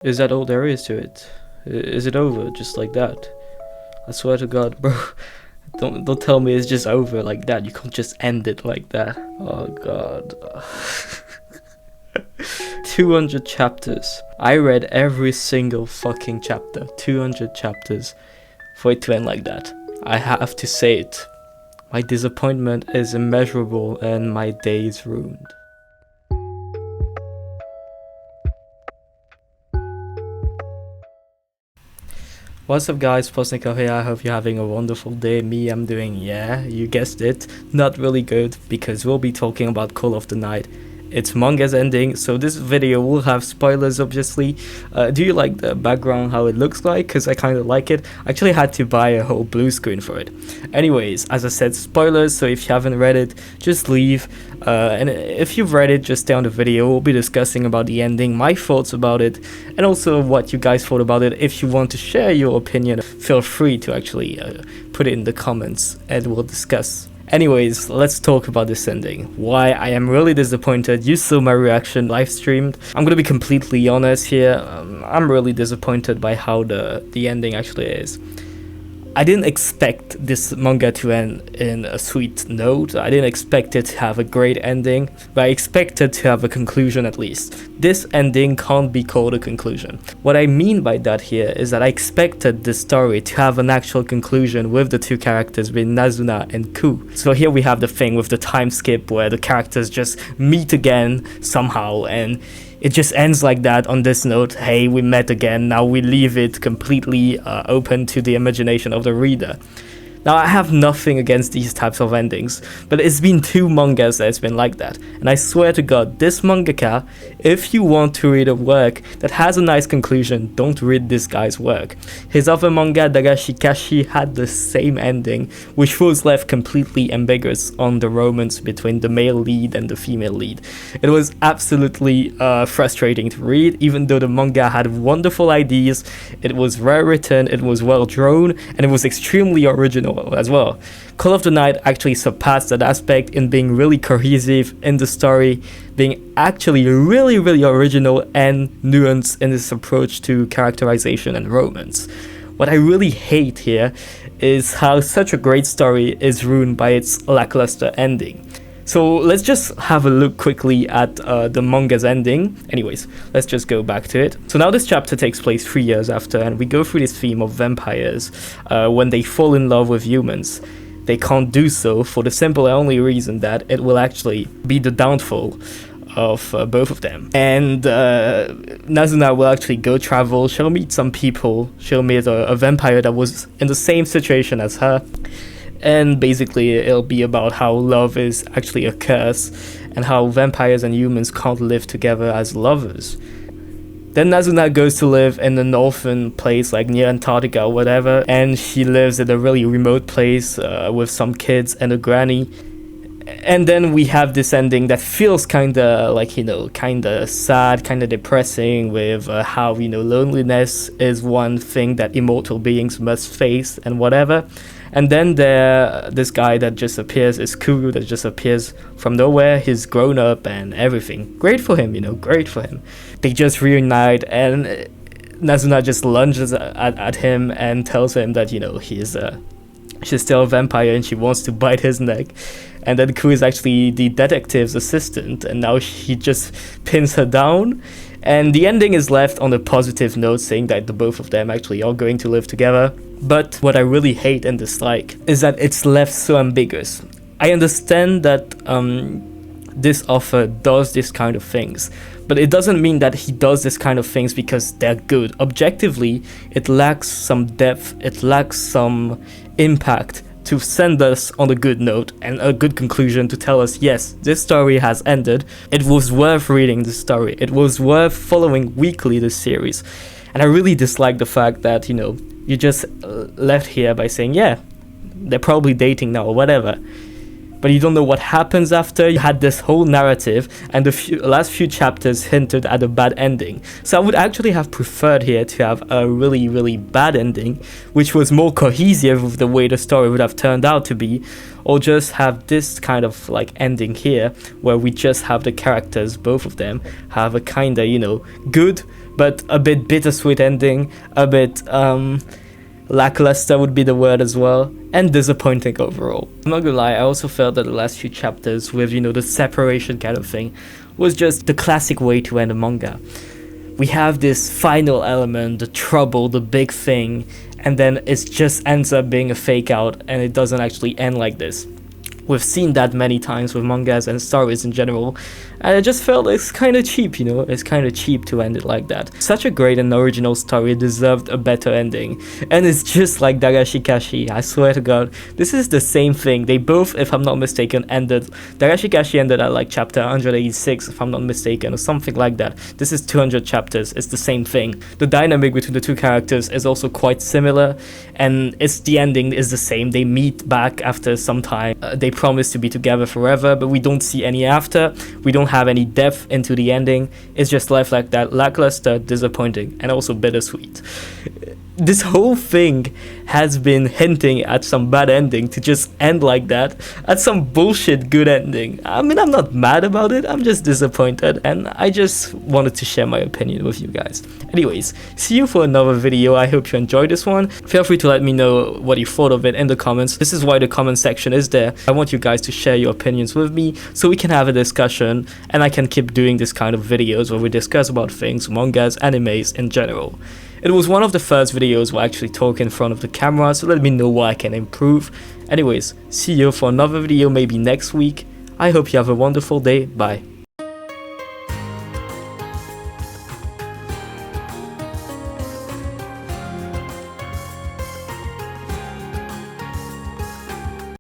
Is that all there is to it? Is it over just like that? I swear to God, bro. Don't tell me it's just over like that. You can't just end it like that. Oh God. 200 chapters. I read every single fucking chapter. 200 chapters for it to end like that. I have to say it. My disappointment is immeasurable and my day is ruined. What's up guys, Posnico here. I hope you're having a wonderful day. Me, I'm doing, yeah, you guessed it, not really good, because we'll be talking about Call of the Night. It's manga's ending, so this video will have spoilers obviously. Do you like the background, how it looks like? Because I kind of like it. I actually had to buy a whole blue screen for it. Anyways, as I said, spoilers, so if you haven't read it, just leave. And if you've read it, just stay on the video. We'll be discussing about the ending, my thoughts about it, and also what you guys thought about it. If you want to share your opinion, feel free to actually put it in the comments and we'll discuss. Anyways, let's talk about this ending. Why I am really disappointed. You saw my reaction live streamed. I'm gonna be completely honest here. I'm really disappointed by how the ending actually is. I didn't expect this manga to end in a sweet note. I didn't expect it to have a great ending, but I expected to have a conclusion at least. This ending can't be called a conclusion. What I mean by that here is that I expected this story to have an actual conclusion with the two characters being Nazuna and Ku. So here we have the thing with the time skip where the characters just meet again somehow, and it just ends like that on this note. Hey, we met again. Now we leave it completely open to the imagination of the reader. Now, I have nothing against these types of endings, but it's been two mangas that's been like that. And I swear to God, this mangaka, if you want to read a work that has a nice conclusion, don't read this guy's work. His other manga, Yofukashi, had the same ending, which was left completely ambiguous on the romance between the male lead and the female lead. It was absolutely frustrating to read, even though the manga had wonderful ideas, it was well written, it was well drawn, and it was extremely original as well. Call of the Night actually surpassed that aspect in being really cohesive in the story, being actually really original and nuanced in its approach to characterization and romance. What I really hate here is how such a great story is ruined by its lackluster ending. So let's just have a look quickly at the manga's ending. Anyways, let's just go back to it. So now this chapter takes place 3 years after, and we go through this theme of vampires when they fall in love with humans. They can't do so for the simple and only reason that it will actually be the downfall of both of them. And Nazuna will actually go travel. She'll meet some people. She'll meet a vampire that was in the same situation as her. And basically it'll be about how love is actually a curse and how vampires and humans can't live together as lovers. Then Nazuna goes to live in an orphan place like near Antarctica or whatever, and she lives in a really remote place with some kids and a granny. And then we have this ending that feels kinda like, kinda sad, kinda depressing, with how, loneliness is one thing that immortal beings must face and whatever. And then this guy that just appears is Kuru, that just appears from nowhere. He's grown up and everything. Great for him, great for him. They just reunite, and Nazuna just lunges at him and tells him that, she's still a vampire and she wants to bite his neck. And then Ku is actually the detective's assistant, and now he just pins her down. And the ending is left on a positive note, saying that the both of them actually are going to live together. But what I really hate and dislike is that it's left so ambiguous. I understand that this author does this kind of things, but it doesn't mean that he does this kind of things because they're good. Objectively, it lacks some depth, it lacks some impact to send us on a good note and a good conclusion, to tell us, yes, this story has ended. It was worth reading this story. It was worth following weekly this series. And I really dislike the fact that, you just left here by saying, yeah, they're probably dating now or whatever. But you don't know what happens after. You had this whole narrative, and the last few chapters hinted at a bad ending. So I would actually have preferred here to have a really bad ending, which was more cohesive with the way the story would have turned out to be, or just have this kind of like ending here, where we just have the characters, both of them, have a kinda, good but a bit bittersweet ending, a bit lackluster would be the word as well, and disappointing overall. I'm not gonna lie, I also felt that the last few chapters with, you know, the separation kind of thing was just the classic way to end a manga. We have this final element, the trouble, the big thing, and then it just ends up being a fake out and it doesn't actually end like this. We've seen that many times with mangas and stories in general, and I just felt it's kind of cheap, you know, it's kind of cheap to end it like that. Such a great and original story deserved a better ending, and it's just like Yofukashi, I swear to god, this is the same thing. They both, if I'm not mistaken, ended, Yofukashi ended at like chapter 186, if I'm not mistaken, or something like that. This is 200 chapters, it's the same thing. The dynamic between the two characters is also quite similar, and the ending is the same. They meet back after some time, they promise to be together forever, but we don't see any after. We don't have any depth into the ending. It's just left like that, lackluster, disappointing, and also bittersweet. This whole thing has been hinting at some bad ending to just end like that, at some bullshit good ending. I mean, I'm not mad about it, I'm just disappointed, and I just wanted to share my opinion with you guys. Anyways, see you for another video. I hope you enjoyed this one. Feel free to let me know what you thought of it in the comments. This is why the comment section is there. I want you guys to share your opinions with me so we can have a discussion, and I can keep doing this kind of videos where we discuss about things, mangas, animes in general. It was one of the first videos where I actually talk in front of the camera, so let me know what I can improve. Anyways, see you for another video maybe next week. I hope you have a wonderful day. Bye.